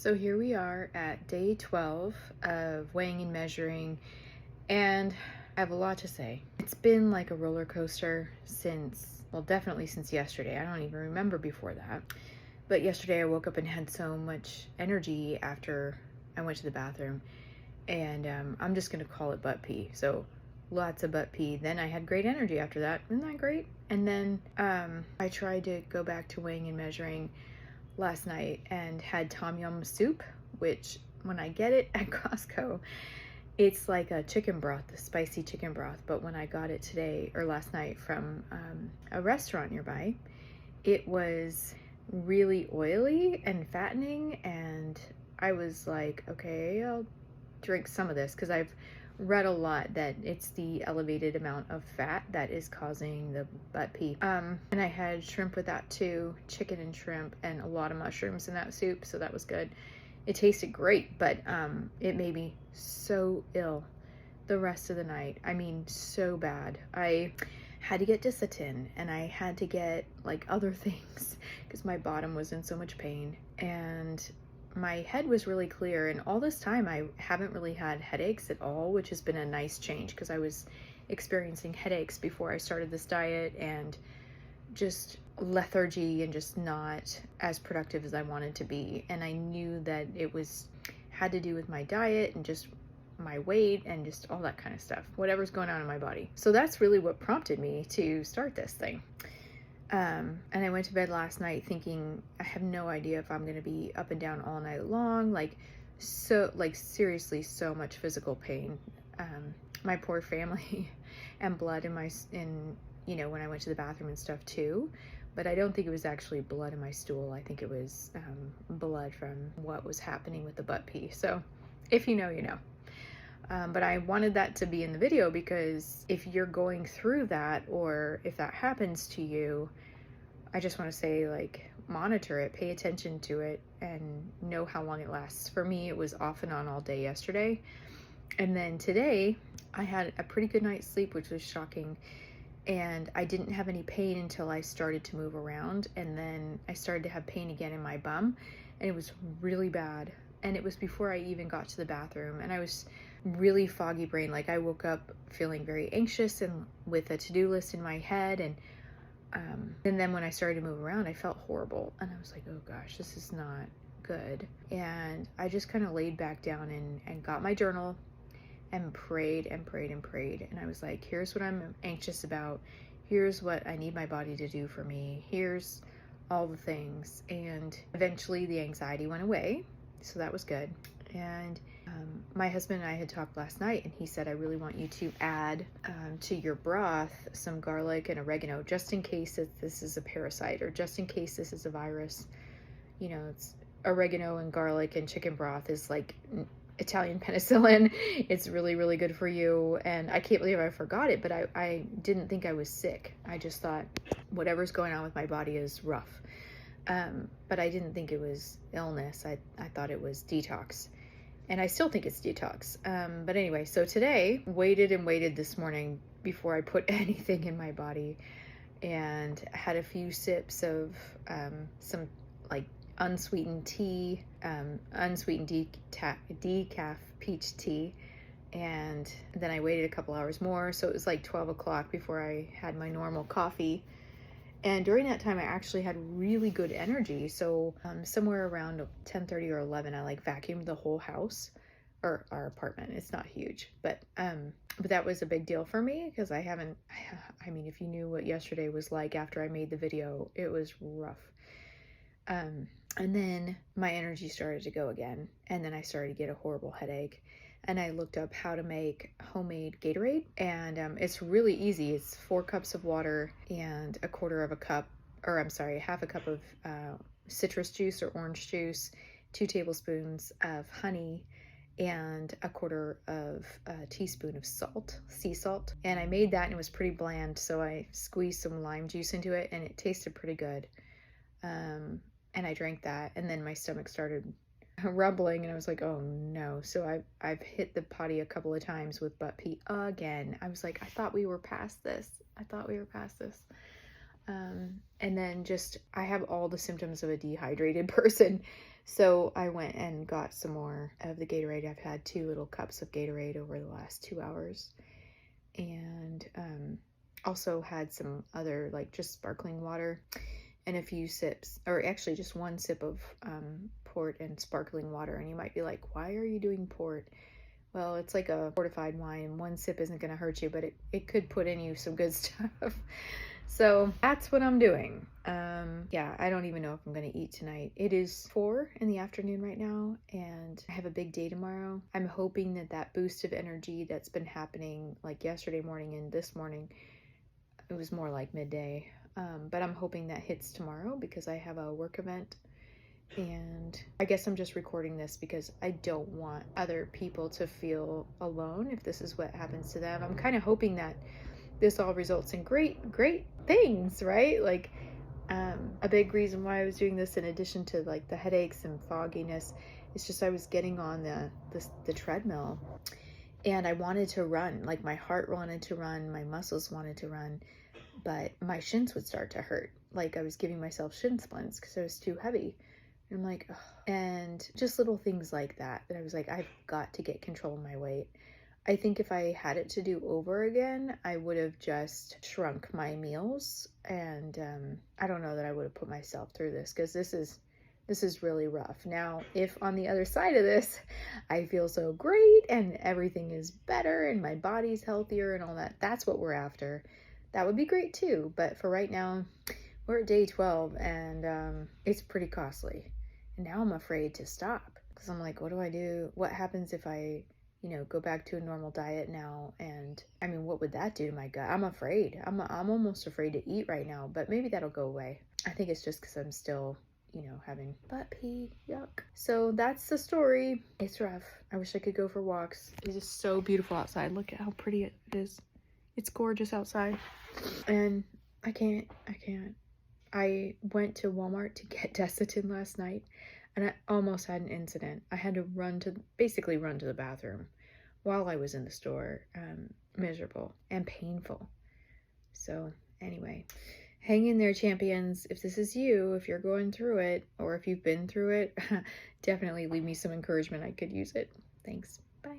So here we are at day 12 of weighing and measuring, and I have a lot to say. It's been like a roller coaster since, well, definitely since yesterday. I don't even remember before that. But yesterday I woke up and had so much energy after I went to the bathroom, and I'm just gonna call it butt pee. So lots of butt pee. Then I had great energy after that. Isn't that great? And then I tried to go back to weighing and measuring last night and had tom yum soup, which when I get it at Costco, it's like a chicken broth, a spicy chicken broth. But when I got it today or last night from a restaurant nearby, it was really oily and fattening. And I was like, okay, I'll drink some of this because I've read a lot that it's the elevated amount of fat that is causing the butt pee. And I had shrimp with that too, chicken and shrimp, and a lot of mushrooms in that soup, so that was good. It tasted great, but it made me so ill the rest of the night. I mean, so bad. I had to get Discitin, and I had to get like other things because my bottom was in so much pain, and my head was really clear. And all this time I haven't really had headaches at all, which has been a nice change because I was experiencing headaches before I started this diet, and just lethargy and just not as productive as I wanted to be. And I knew that it had to do with my diet and just my weight and just all that kind of stuff, whatever's going on in my body. So that's really what prompted me to start this thing. And I went to bed last night thinking, I have no idea if I'm going to be up and down all night long. Seriously, so much physical pain. My poor family and blood when I went to the bathroom and stuff too. But I don't think it was actually blood in my stool. I think it was blood from what was happening with the butt pee. So if you know, you know. But I wanted that to be in the video because if you're going through that, or if that happens to you, I just want to say, like, monitor it, pay attention to it, and know how long it lasts. For me, it was off and on all day yesterday. And then today, I had a pretty good night's sleep, which was shocking. And I didn't have any pain until I started to move around. And then I started to have pain again in my bum. And it was really bad. And it was before I even got to the bathroom. And I was really foggy brain. Like, I woke up feeling very anxious and with a to-do list in my head. And then when I started to move around, I felt horrible. And I was like, oh gosh, this is not good. And I just kind of laid back down and got my journal and prayed and prayed and prayed. And I was like, here's what I'm anxious about. Here's what I need my body to do for me. Here's all the things. And eventually the anxiety went away. So that was good. And my husband and I had talked last night, and he said, I really want you to add to your broth some garlic and oregano, just in case that this is a parasite, or just in case this is a virus. You know, it's oregano and garlic and chicken broth is like Italian penicillin. It's really, really good for you. And I can't believe I forgot it, but I didn't think I was sick. I just thought whatever's going on with my body is rough. But I didn't think it was illness. I thought it was detox. And I still think it's detox. But anyway, so today, waited and waited this morning before I put anything in my body, and had a few sips of some like unsweetened tea, unsweetened decaf peach tea. And then I waited a couple hours more. So it was like 12 o'clock before I had my normal coffee. And during that time, I actually had really good energy. So somewhere around 10:30 or 11, I like vacuumed the whole house, or our apartment. It's not huge, but that was a big deal for me because I mean, if you knew what yesterday was like after I made the video, it was rough. And then my energy started to go again. And then I started to get a horrible headache. And I looked up how to make homemade Gatorade, and it's really easy. It's 4 cups of water and half a cup of citrus juice or orange juice, 2 tablespoons of honey, and a quarter of a teaspoon of salt, sea salt. And I made that, and it was pretty bland, so I squeezed some lime juice into it, and it tasted pretty good. And I drank that, and then my stomach started rumbling, and I was like, oh no. So I've hit the potty a couple of times with butt pee again. I was like, I thought we were past this. And then I have all the symptoms of a dehydrated person. So I went and got some more of the Gatorade. I've had 2 little cups of Gatorade over the last 2 hours. And also had some other, like, just sparkling water and a few sips, or actually just 1 sip of port and sparkling water. And you might be like, why are you doing port? Well, it's like a fortified wine. 1 sip isn't going to hurt you, but it could put in you some good stuff. So that's what I'm doing. Yeah, I don't even know if I'm going to eat tonight. It is 4 in the afternoon right now, and I have a big day tomorrow. I'm hoping that that boost of energy that's been happening like yesterday morning and this morning, it was more like midday. But I'm hoping that hits tomorrow because I have a work event. And I guess I'm just recording this because I don't want other people to feel alone if this is what happens to them. I'm kind of hoping that this all results in great things, right? Like, a big reason why I was doing this, in addition to like the headaches and fogginess, it's just I was getting on the treadmill and I wanted to run. Like, my heart wanted to run, my muscles wanted to run, but my shins would start to hurt. Like, I was giving myself shin splints because I was too heavy. And I'm like, ugh. And just little things like that I was like, I've got to get control of my weight. I think if I had it to do over again, I would have just shrunk my meals. And I don't know that I would have put myself through this, because this is really rough. Now, if on the other side of this, I feel so great and everything is better and my body's healthier and all that, that's what we're after. That would be great too. But for right now, we're at day 12 and it's pretty costly. And now I'm afraid to stop because I'm like, what do I do? What happens if I, go back to a normal diet now? And I mean, what would that do to my gut? I'm afraid. I'm almost afraid to eat right now, but maybe that'll go away. I think it's just because I'm still, having butt pee. Yuck. So that's the story. It's rough. I wish I could go for walks. It's just so beautiful outside. Look at how pretty it is. It's gorgeous outside. And I can't. I went to Walmart to get Desitin last night, and I almost had an incident. I had to basically run to the bathroom while I was in the store. Miserable and painful. So anyway, hang in there, champions. If this is you, if you're going through it, or if you've been through it, definitely leave me some encouragement. I could use it. Thanks. Bye.